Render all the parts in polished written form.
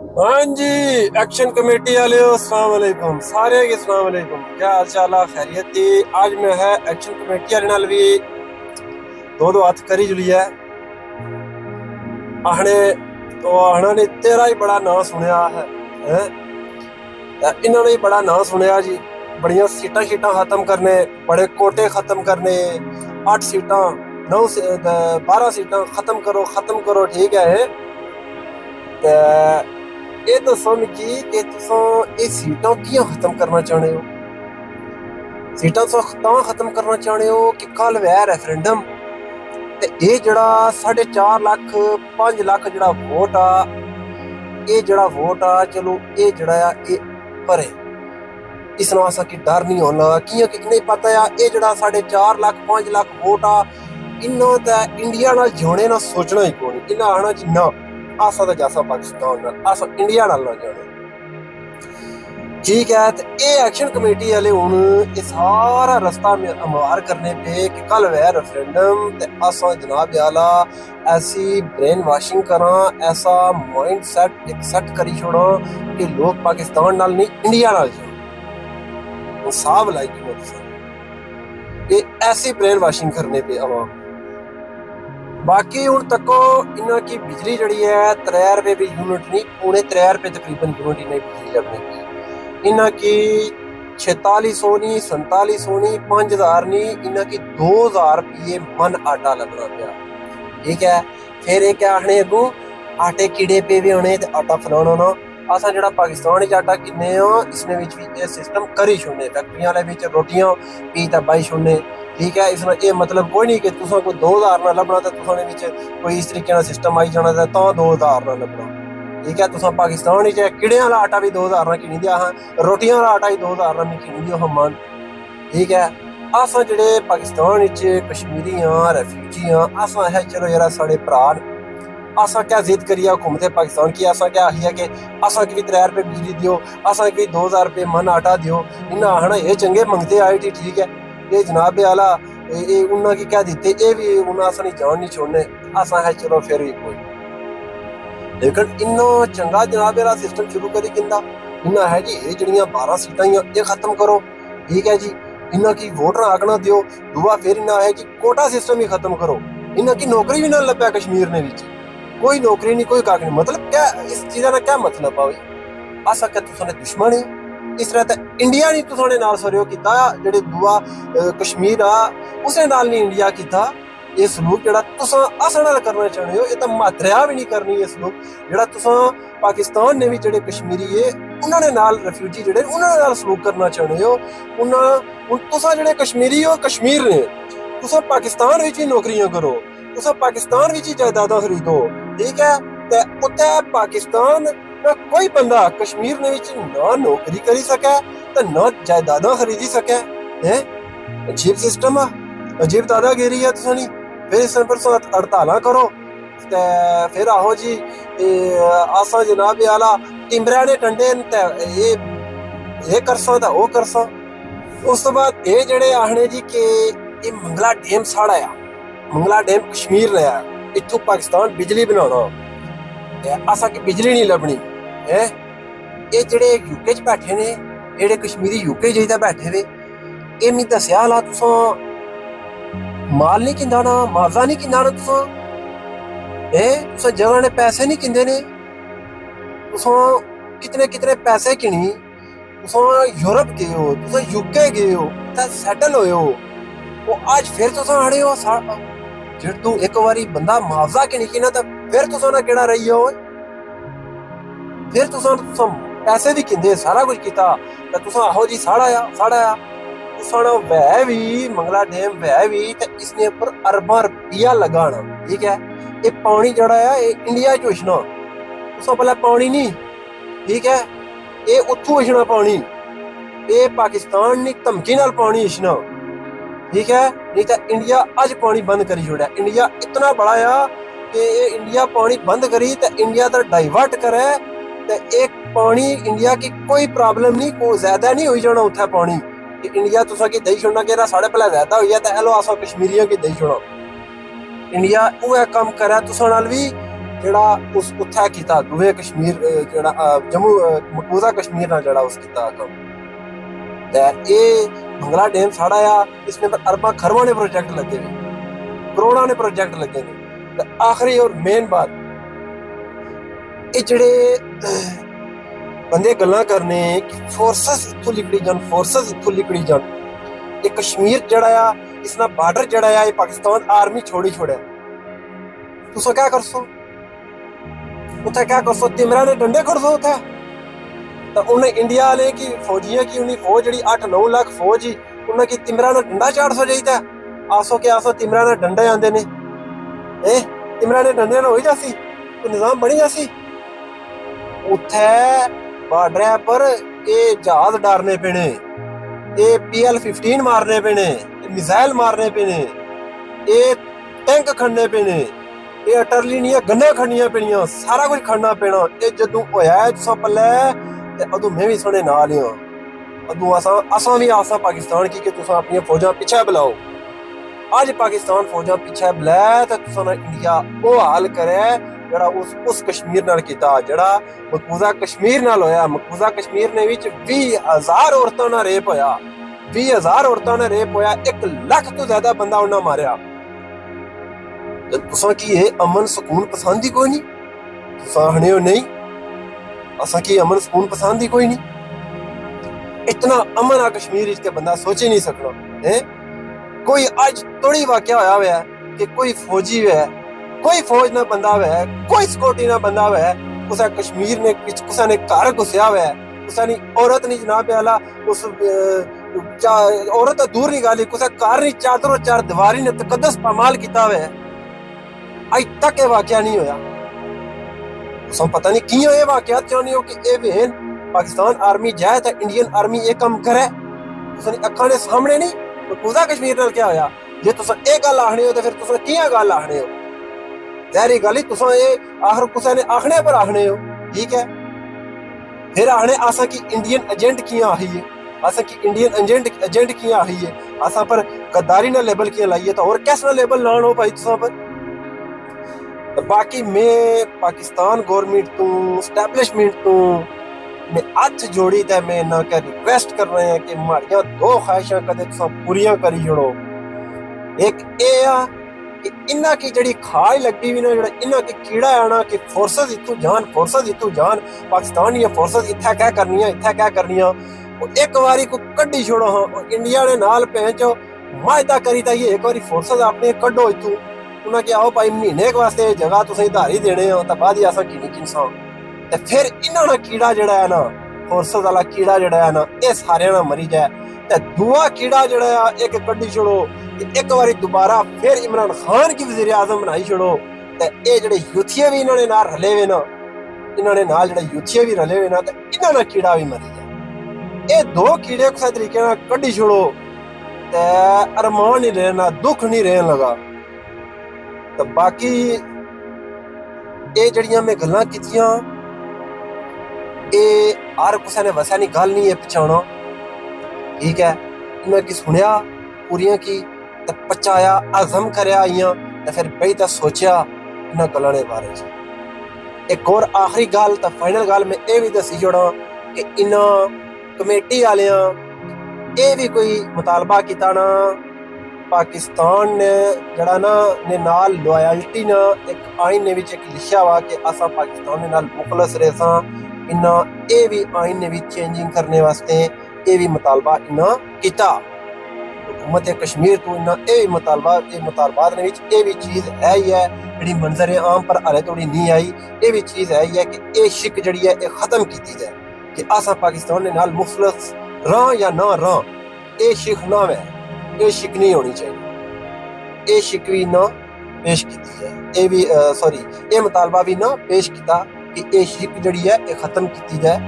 हाँ जी। Action committee वाले अस्सलाम वालेकुम सारे के अस्सलाम वालेकुम। क्या हाल चाल है? खैरियत थी? आज मैं है एक्शन कमेटी वाले नाल भी दो दो हाथ करी जुली है। आहने तो आहना ने तेरा ही बड़ा नाम सुनया है, हैं? इन्होंने ही बड़ा नाम सुनया जी। बड़ियां सीटां शीटां खत्म करने, बड़े कोटे खत्म करने, 8 सीटां 9 12 सीटां खत्म करो ठीक है। ते ये दसो मिगी कि तुसां एह् सीटां कि'यां खत्म करना चाहते हो? सीटां तुस तां खत्म करना चाहते हो कि कल है रेफरेंडम ते एह् जेह्ड़ा 4.5 लक्ख 5 लक्ख जेह्ड़ा वोट आ, एह् जेह्ड़ा वोट आ चलो एह् जेह्ड़ा आ एह् भरे इस नाल असां की डर नहीं होना कि'यां कि इ'नें पता आ एह् जेह्ड़ा 4.5 लक्ख 5 लक्ख वोट आ इन्ना ते इंडिया नाल जोड़ने ना सोचना ही कोई नहीं। इन्ना आखना जी ना अस ते जैसा पाकिस्तान नाल अस इंडिया नाल ना जोड़े ठीक है। तो ये एक्शन कमेटी वाले हूँ ये सारा रास्ता में हमवार करने पे कि कल है रेफरेंडम ते असा जनाब आला ऐसी ब्रेन वाशिंग करा, ऐसा माइंड सेट एक सेट करी छोड़ा कि लोग पाकिस्तान नाल नहीं इंडिया नाल जाओ साहब लाइक ये ऐसी ब्रेन वाशिंग करने पे अवाम। बाकी हूँ तको इन्हों की बिजली जड़ी है 3 रुपए भी यूनिट नहीं, पौने 3 रुपए तकरीबन यूनिट इन्हें बिजली लगने की। इन्हों की 4600 नहीं 4700 नहीं 5000 नहीं, इन्हों की 2000 रुपये मन आटा लगना पाया ठीक है। फिर एक आखने अगू आटे कीड़े पे भी होने आटा फलाना ना असा जो पाकिस्तान आटा किन्ने इसने भी सिस्टम करी छोड़ने फैक्ट्रियां वाले रोटियां पी तो बाई छोड़ने ठीक है। इसमें ये मतलब कोई नहीं कि तुसा कोई 2000 ना लभना तो तुसाने विच कोई इस तरीके का सिस्टम आई जाना तो 2000 ना लभना ठीक है। तुसा पाकिस्तान कीड़े वाला आटा भी 2000 ना किनी दिया हाँ, रोटियां वाला आटा भी 2000 ना किनी दियो हम मन ठीक है। अस जेह्ड़े पाकिस्तान कश्मीरी हाँ रेफ्यूजी हाँ अस है चलो यार साढ़े भ्रा असा क्या जिद करिए हुकूमत पाकिस्तान की असा क्या आखिए कि असा की भी 3 रुपए बिजली दियो, असा की 2000 रुपये मन आटा दियो। इन्हें आखना ये चंगे मंगते आए थी ठीक है। ये जनाब आला उन्होंने की क्या दिते ये भी उन्हें असा नहीं जान नहीं छोड़ने असा है चलो फिर भी कोई लेकिन इन्ना चंगा जनाब आला सिस्टम शुरू करी किंदा इन्ना है जी ये जड़ियां 12 सीटां ये खत्म करो ठीक है जी। इन्ना की वोटर आगना दियो दुआ फिर इन्ना है जी कोटा सिस्टम ही खत्म करो। इन्ना की नौकरी भी ना लभ्या कश्मीर ने विच कोई नौकरी नहीं कोई कागज नहीं। मतलब क्या इस चीज़ा का क्या मतलब आ असा क्या तुसाने दुश्मन है इस तरह तो इंडिया नहीं तुसाने नाल सरियो कीता जेड़े दुआ कश्मीर आ उसे नाल नहीं इंडिया कीता। ये सलूक जेड़ा तुसा अस नाल करना चाहते हो ये तो मात्रेया भी नहीं करनी ये सलूक जेड़ा तुसा पाकिस्तान ने भी जेड़े कश्मीरी है उन्होंने नाल रेफ्यूजी जेड़े उन्होंने नाल सलूक करना चाहते हो। हुण तुसा जेड़े कश्मीरी हो कश्मीर ने तुसा पाकिस्तान विच ही नौकरियां करो, तुसा पाकिस्तान विच ही जायदादां खरीदो ठीक है। ते उत्थे पाकिस्तान ना कोई बंदा कश्मीर ने विच ना नौकरी करी सके ते ना जायदादां खरीदी सके है। अजीब सिस्टम आ, अजीब दादागिरी है तुसानी। फिर इस पर हड़ताल करो ते फिर आहो जी असा जनाब आला टिंबरे ने टंडे ते ये करसा ते वो करसा। उस तो बाद ये जेड़े आखने जी कि ये मंगला डैम साढ़ा आ, मंगला डैम कश्मीर ने आ इत्थों पाकिस्तान बिजली बनाना असा की बिजली नहीं लभनी है। ये जेड़े यूके च बैठे ने जेड़े कश्मीरी यूके जाइयै बैठे दे ये मिगी दस्सेआ ला तुसां माल नहीं किंदा ना मुआवजा नहीं किंदा ना तुसां जगह ने पैसे नहीं किंदे ने तुसां कितने कितने पैसे किनी तुसां यूरोप गए हो तुसां यूके गए हो सैटल होए हो वो आज फिर तुसां आड़े हो जे तू एक बारी बंदा मुआवजा किनी किना तो फिर तुसां ना केड़ा रही हो फिर तुसां पैसे भी किंदे सारा कुछ किता ते तुसां आहो जी साढ़ा आ तुसां वै भी मंगला डैम वै भी ते इसने ऊपर अरबां रुपया लगाना ठीक है। ये पानी जड़ा है ये इंडिया च उछना तुसां भला पानी नहीं ठीक है ये उत्थों उछना पानी ये पाकिस्तान ने धमकी नाल पानी उछना ठीक है। नहीं तो इंडिया अज पानी बंद करी छोड़ा। इंडिया इतना बड़ा आ कि इंडिया पानी बंद करी तो इंडिया तो डाइवर्ट करे तो एक पानी इंडिया की कोई प्रॉब्लम नहीं कोई ज्यादा नहीं हुई जाना उत्थे पानी कि इंडिया तुसा की दही छोड़ना कि साढ़े भला ज्यादा हुई है तो हेलो असा कश्मीरियों की दही छोड़ा। इंडिया वो काम करे तुसा नाल भी ਜਿਹੜਾ ਉਸ ਉੱਥੇ ਕੀਤਾ ਦੂਏ ਕਸ਼ਮੀਰ ਜਿਹੜਾ ਜੰਮੂ ਮਕਬੂਜ਼ਾ ਕਸ਼ਮੀਰ ਨਾਲ ਜਿਹੜਾ ਉਸ ਕੀਤਾ ਕੰਮ ਤੇ ਇਹ ਭੰਗਲਾ ਡੈਮ ਸਾੜਾ ਆ इसमें अरबा खरबा ने प्रोजेक्ट लगे हुए करोड़ों ने प्रोजेक्ट लगे ने ते आखिरी और मेन बात ये जेड़े बंदे गल्लां करने कि फोर्सेस इत्थों लिकड़ी जान ये कश्मीर जड़ा आ इसना बार्डर जड़ा आ ये पाकिस्तान आर्मी छोड़ी छोड़े तुसा क्या करसो उत्थे क्या करसो तिमरा ने डंडे खड़सो उत्थे तो उन्हें इंडिया वाले की फौजियां की उन्हें फौज जी 8-9 लाख फौज ही उन्हें की तिमरा ने डंडा 400 चाहिए आसो के आसो तिमरा ने डंडे आंदे ने तिमरा ने डंडे हो ही जासी तो निजाम बनी जासी उत्थे बार्डर पर ये जहाज डारने पेने ये PL-15 मारने पेने मिसाइल मारने पेने ये टैंक खड़ने पेने ये अटरलिनियां गन्ना खड़नियां पेनियां सारा कुछ खड़ना पेना ये जदों होया तुसा पल्ले ते अदों मैं भी सुने नाल ही अदों असां भी आसा पाकिस्तान की कि तुसा अपनी फौजां पीछे बुलाओ अज पाकिस्तान फौजां पीछे बुला ते तुसा ना इंडिया वो हाल करे जड़ा उस कश्मीर नाल कीता जड़ा मकबूजा कश्मीर नाल होया मकबूजा कश्मीर ने विच 20,000 औरतां नाल रेप होया 20,000 औरतां नाल रेप होया 1 लाख तो ज्यादा बंदा उन्हां मारिया तुसा की ये अमन सुकून पसंद ही कोई नहीं तुसा हने हो नहीं असा की अमन सुकून पसंद ही कोई नहीं इतना अमन आ कश्मीर के बंदा सोच ही नहीं सकना है कोई आज थोड़ी वाकया होया हुआ है कि कोई फौजी है कोई फौज ना बंदा है कोई सिक्योरिटी ना बंदा है कुसा कश्मीर ने कुसा ने घर घुसया हुआ है कुसा ने औरत नहीं जनाब आला उस औरत दूर नहीं गाली कुसा घर नहीं चादरों चार दीवारी ने तकद्दस पामाल किया हुआ है आज तक ये वाकया नहीं होया तुम पता नहीं क्यों ये वाकयात चाहते हो कि ये वेन पाकिस्तान आर्मी जाए तो इंडियन आर्मी ये काम करे तुम अखा ने सामने नहीं मकबूजा कश्मीर नाल क्या होया जे तुम ये गल आखने हो तो फिर तुम कियां गल आखने हो जहरी गल ही तुम ये आखिर कुसा ने आखने पर आखने हो ठीक है फिर आखने आसा की इंडियन एजेंट कियां आई है आसा की इंडियन एजेंट कियां आई है आसा पर गद्दारी ना लेबल कियां लाइए तो और कैसा लेबल लान हो भाई तुसा पर बाकी मैं पाकिस्तान गवर्नमेंट तो स्टैबलिशमेंट तो मैं हथ जोड़ी ते मैं ना क्या रिक्वेस्ट कर रहे हैं कि माड़ियां 2 ख्वाहिशां कदे तुसा पूरियां करी छोड़ो एक ये आ कि इन्ना की जड़ी खाई लगी भी ना जड़ा इन्ना की कीड़ा आना कि फोर्सेस इत्थों जान पाकिस्तान ये फोर्सेस इत्थे क्या करनियां एक बारी को कड्डी छोड़ो हाँ इंडिया ने नाल पहुंचो मायदा करी था ये एक बारी फोर्सेस अपने कड्डो इत्थों उन्हें क्या हो भाई महीने के वास्ते जगह तुसें धारी देने हो तो बाद ही असां किन्नी ते फिर इन्हां कीड़ा जड़ा है ना फोर्सेस वाला कीड़ा जड़ा है ना ये सारे ना मरी जाए ते दूआ कीड़ा जड़ा है एक कड्डी छोड़ो एक बारी दोबारा फिर इमरान खान की वजीर आजम बनाई छोड़ो ते ये जड़े यूथिये भी इन्होंने नाल रले हुए ना इन्होंने नाल जड़े यूथिये भी रले हुए ना ते इन्हां दा कीड़ा भी मरी जाए ये 2 कीड़े किसी तरीके नाल कड्डी छोड़ो ते अरमान नहीं रहना दुख नहीं रहन लगा तो बाकी ये जड़ियां मैं गल्लां कीतियां ये हर कुसै ने वैसा नहीं गल नहीं है पछाणा ठीक है इन्हें की सुनिया पूरियां की ते पचाया हजम करया आइयां ते फिर बई ते सोचा इन्हां गल्लां दे बारे च एक और आखिरी गल ते फाइनल गल मैं ये भी दसी छोड़ा कि इन्हां कमेटी वालियां ये भी कोई मुतालबा कीता ना पाकिस्तान ने जड़ा ना ने नाल लॉयल्टी ना एक आइन ने विच एक लिखा हुआ कि असा पाकिस्तान ने नाल मुखलस रहसा इन्ना ये भी आइन ने भी चेंजिंग करने वास्ते ये भी मुतालबा इन्ना कीता हुकूमत कश्मीर तो इन्ना ये मुतालबात ने विच ये भी चीज़ है ही है जिहड़ी मंजर आम पर हाले थोड़ी नहीं आई ये भी चीज़ है ही है कि ये शिक जड़ी है ये खत्म की जाए कि असा पाकिस्तान ने नाल मुखलस रह या ना रह ये शिक ना है ये शिक नहीं होनी चाहिए ये शिक भी ना पेश की है ये भी सॉरी ये मुतालबा भी ना पेश किया कि ये शिक जड़ी है ये खत्म की जाए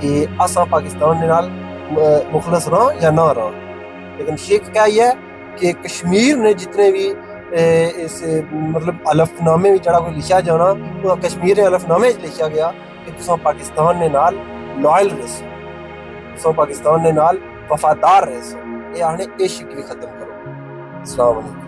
कि असा पाकिस्तान के नाल मुखलस रह या ना रह लेकिन शिक क्या है कि कश्मीर ने जितने भी इस मतलब हलफनामे में जड़ा कोई लिखा जाना वो कश्मीर हलफनामे लिखा गया कि तुम पाकिस्तान ने नाल लॉयल रहो तुम पाकिस्तान ने नाल वफादार रहो ये आने ये शिक भी खत्म करो। अस्सलाम वालेकुम।